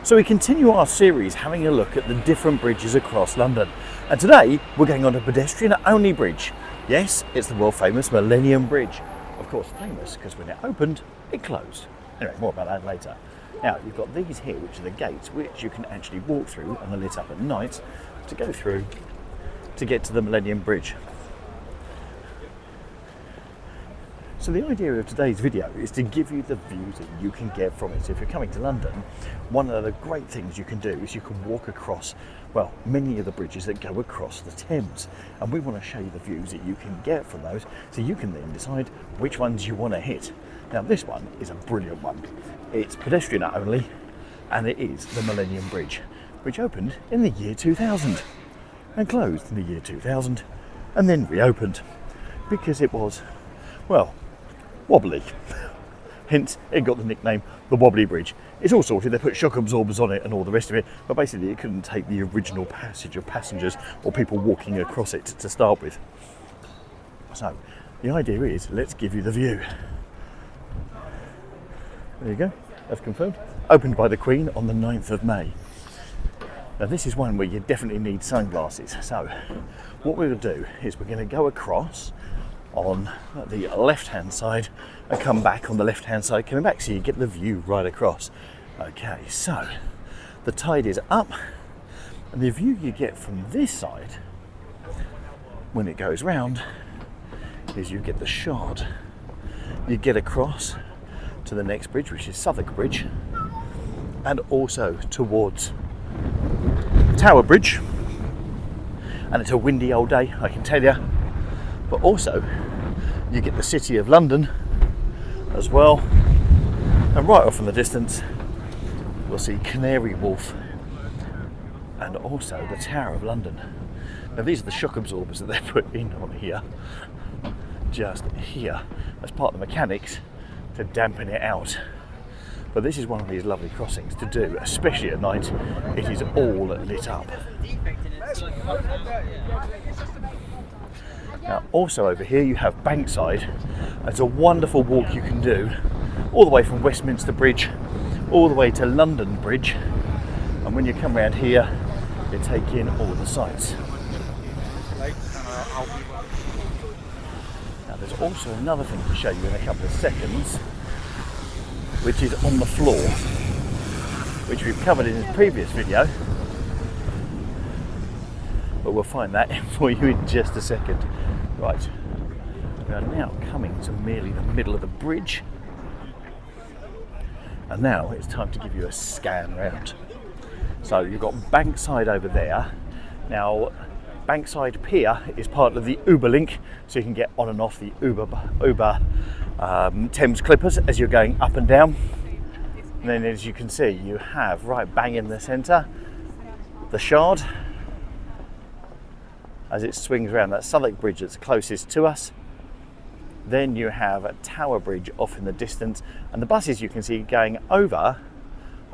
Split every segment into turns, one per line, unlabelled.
So we continue our series having a look at the different bridges across London. And today we're going on a pedestrian only bridge. Yes, it's the world famous Millennium Bridge. Of course famous because when it opened, it closed. Anyway, more about that later. Now you've got these here, which are the gates, which you can actually walk through and they're lit up at night to go through to get to the Millennium Bridge. So the idea of today's video is to give you the views that you can get from it. So if you're coming to London, one of the great things you can do is you can walk across, well, many of the bridges that go across the Thames. And we want to show you the views that you can get from those, so you can then decide which ones you want to hit. Now this one is a brilliant one. It's pedestrian only, and it is the Millennium Bridge, which opened in the year 2000 and closed in the year 2000 and then reopened because it was, well, wobbly. Hence, it got the nickname the Wobbly Bridge. It's all sorted, they put shock absorbers on it and all the rest of it, but basically it couldn't take the original passage of passengers or people walking across it to start with. So, the idea is, let's give you the view. There you go, that's confirmed. Opened by the Queen on the 9th of May. Now this is one where you definitely need sunglasses. So, what we're going to do is we're going to go across on the left hand side and come back on the left hand side coming back, so you get the view right across. Okay, so the tide is up and the view you get from this side when it goes round is you get the Shard. You get across to the next bridge, which is Southwark Bridge, and also towards Tower Bridge, and it's a windy old day, I can tell you. But also, you get the City of London as well. And right off in the distance, we'll see Canary Wharf and also the Tower of London. Now these are the shock absorbers that they're put in on here, just here, as part of the mechanics to dampen it out. But this is one of these lovely crossings to do, especially at night. It is all lit up. Now also over here you have Bankside. It's a wonderful walk you can do all the way from Westminster Bridge all the way to London Bridge, and when you come around here you take in all the sights. Now there's also another thing to show you in a couple of seconds, which is on the floor, which we've covered in a previous video, but we'll find that for you in just a second. Right, we are now coming to merely the middle of the bridge, and now it's time to give you a scan round. So you've got Bankside over there. Now Bankside Pier is part of the Uber link, so you can get on and off the Uber Thames Clippers as you're going up and down. And then as you can see, you have right bang in the centre the Shard as it swings around. That Southwark Bridge that's closest to us. Then you have a Tower Bridge off in the distance, and the buses you can see going over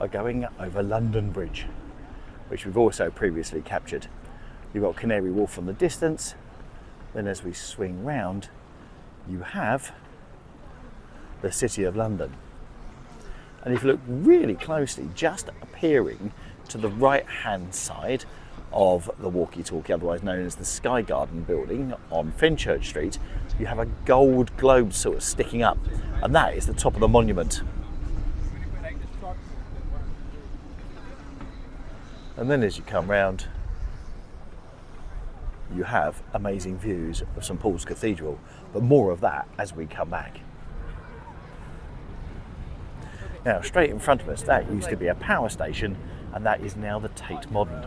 are going over London Bridge, which we've also previously captured. You've got Canary Wharf from the distance. Then as we swing round, you have the City of London. And if you look really closely, just appearing to the right hand side of the walkie-talkie, otherwise known as the Sky Garden building on Fenchurch Street, you have a gold globe sort of sticking up, and that is the top of the monument. And then as you come round, you have amazing views of St Paul's Cathedral, but more of that as we come back. Now straight in front of us, that used to be a power station, and that is now the Tate Modern,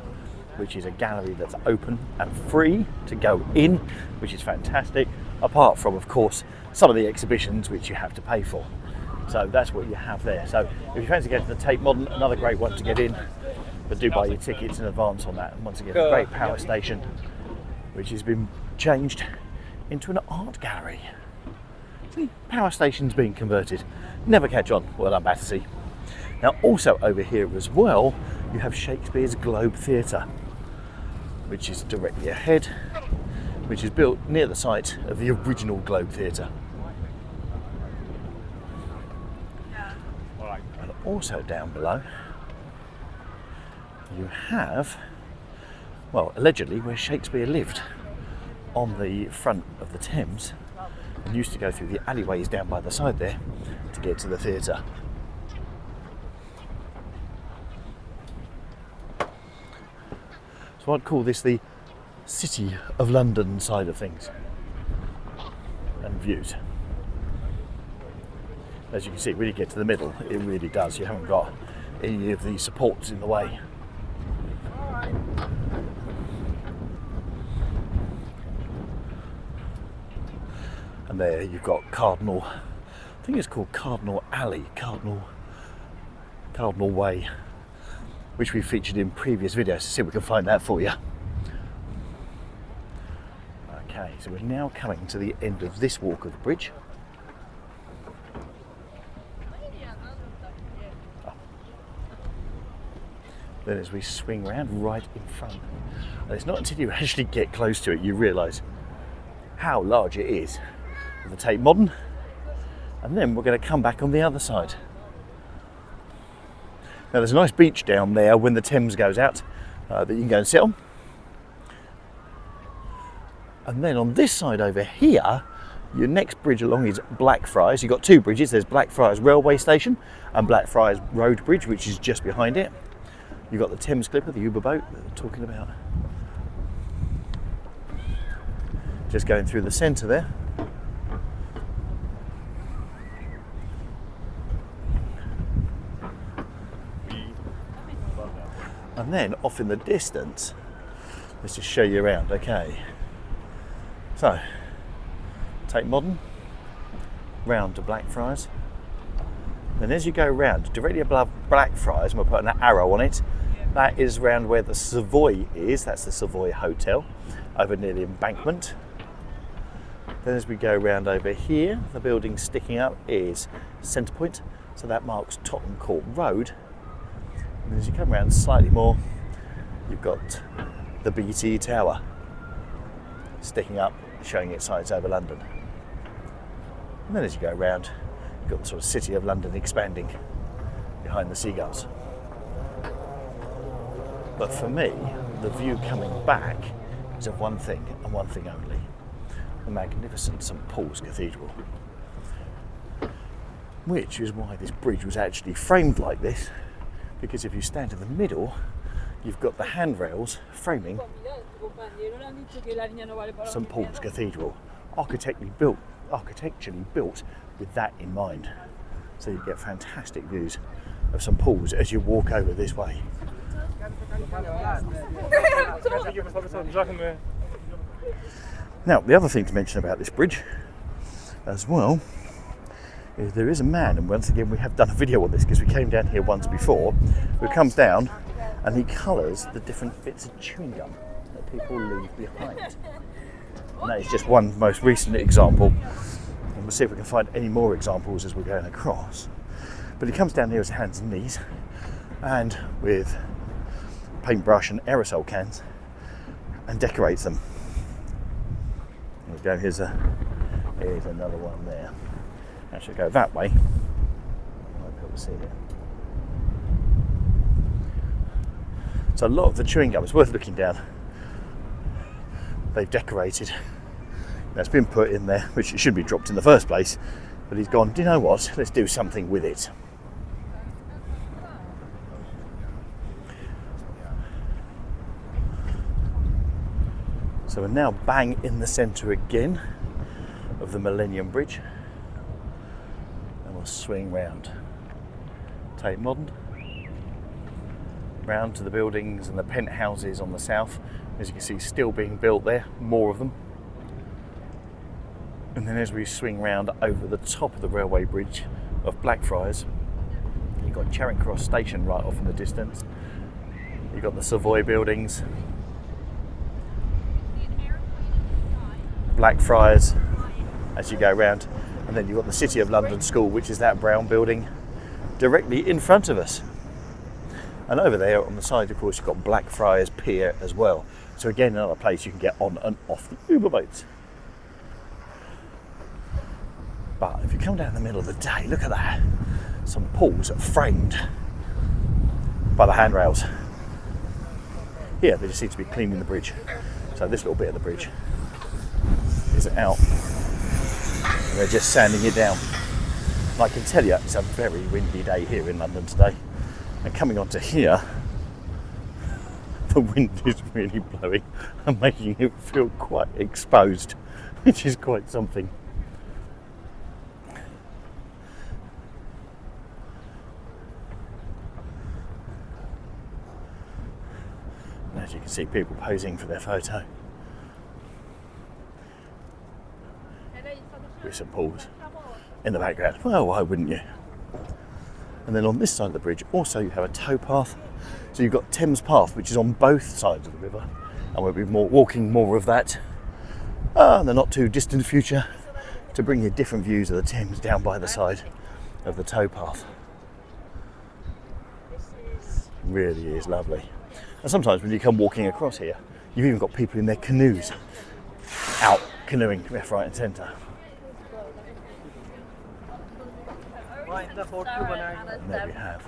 which is a gallery that's open and free to go in, which is fantastic, apart from, of course, some of the exhibitions which you have to pay for. So that's what you have there. So if you fancy getting to the Tate Modern, another great one to get in, but do buy your tickets in advance on that. And once again, a great power station, which has been changed into an art gallery. See, power stations being converted. Never catch on. Well done, Battersea. Now also over here as well, you have Shakespeare's Globe Theatre, which is directly ahead, which is built near the site of the original Globe Theatre. And also down below, you have, well, allegedly where Shakespeare lived, on the front of the Thames, and used to go through the alleyways down by the side there to get to the theatre. So I'd call this the City of London side of things and views. As you can see, when you get to the middle, it really does. You haven't got any of the supports in the way. And there you've got Cardinal, I think it's called Cardinal Alley, Cardinal Way, which we featured in previous videos, to see if we can find that for you. Okay, so we're now coming to the end of this walk of the bridge. Then as we swing around right in front, and it's not until you actually get close to it you realise how large it is. The Tate Modern, and then we're going to come back on the other side. Now there's a nice beach down there when the Thames goes out that you can go and sit on. And then on this side over here, your next bridge along is Blackfriars. You've got two bridges. There's Blackfriars Railway Station and Blackfriars Road Bridge, which is just behind it. You've got the Thames Clipper, the Uber boat that we're talking about. Just going through the centre there. And then off in the distance, let's just show you around, okay. So, Tate Modern, round to Blackfriars. Then as you go round, directly above Blackfriars, and we'll put an arrow on it, that is round where the Savoy is, that's the Savoy Hotel, over near the embankment. Then as we go round over here, the building sticking up is Centrepoint, so that marks Tottenham Court Road. And as you come around slightly more, you've got the BT Tower sticking up, showing its sights over London. And then as you go around, you've got the sort of City of London expanding behind the seagulls. But for me, the view coming back is of one thing and one thing only: the magnificent St Paul's Cathedral. Which is why this bridge was actually framed like this, because if you stand in the middle, you've got the handrails framing St Paul's Cathedral, architecturally built with that in mind. So you get fantastic views of St Paul's as you walk over this way. Now, the other thing to mention about this bridge as well is there is a man, and once again we have done a video on this because we came down here once before, who comes down and he colours the different bits of chewing gum that people leave behind. And that is just one most recent example, and we'll see if we can find any more examples as we're going across. But he comes down here with his hands and knees, and with paintbrush and aerosol cans, and decorates them. There we go, here's another one there. Actually go that way. I might be able to see it. So a lot of the chewing gum is worth looking down. They've decorated. That's been put in there, which it shouldn't be dropped in the first place. But he's gone, do you know what? Let's do something with it. So we're now bang in the centre again of the Millennium Bridge. And we'll swing round. Tate Modern. Round to the buildings and the penthouses on the south. As you can see, still being built there, more of them. And then as we swing round over the top of the railway bridge of Blackfriars, you've got Charing Cross Station right off in the distance. You've got the Savoy buildings, Blackfriars as you go round, and then you've got the City of London School, which is that brown building directly in front of us. And over there on the side, of course, you've got Blackfriars Pier as well. So again, another place you can get on and off the Uber boats. But if you come down in the middle of the day, look at that. St Paul's framed by the handrails. Here they just seem to be cleaning the bridge. So this little bit of the bridge is out. And they're just sanding it down. And I can tell you it's a very windy day here in London today. And coming onto here, the wind is really blowing and making it feel quite exposed, which is quite something. And as you can see, people posing for their photo. With St Paul's in the background. Well, why wouldn't you? And then on this side of the bridge, also you have a towpath. So you've got Thames Path, which is on both sides of the river, and we'll be walking more of that in the not too distant future to bring you different views of the Thames down by the side of the towpath. Really is lovely. And sometimes when you come walking across here, you've even got people in their canoes out canoeing left, right, and centre. And there we have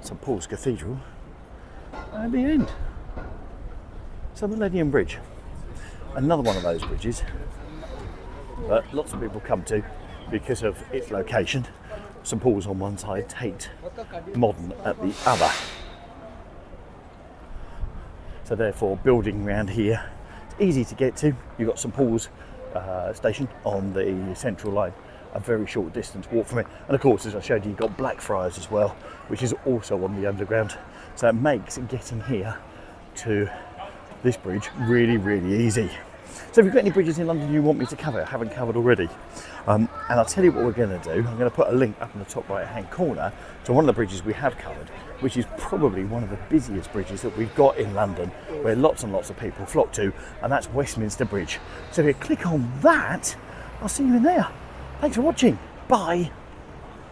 St Paul's Cathedral at the end. So the Millennium Bridge, another one of those bridges that lots of people come to because of its location. St Paul's on one side, Tate Modern at the other. So therefore, building around here, it's easy to get to. You've got St Paul's station on the Central line, a very short distance walk from it. And of course, as I showed you, you've got Blackfriars as well, which is also on the Underground. So it makes getting here to this bridge really, really easy. So if you've got any bridges in London you want me to cover, I haven't covered already, and I'll tell you what we're going to do. I'm going to put a link up in the top right hand corner to one of the bridges we have covered, which is probably one of the busiest bridges that we've got in London, where lots and lots of people flock to, and that's Westminster Bridge. So if you click on that, I'll see you in there. Thanks for watching. Bye.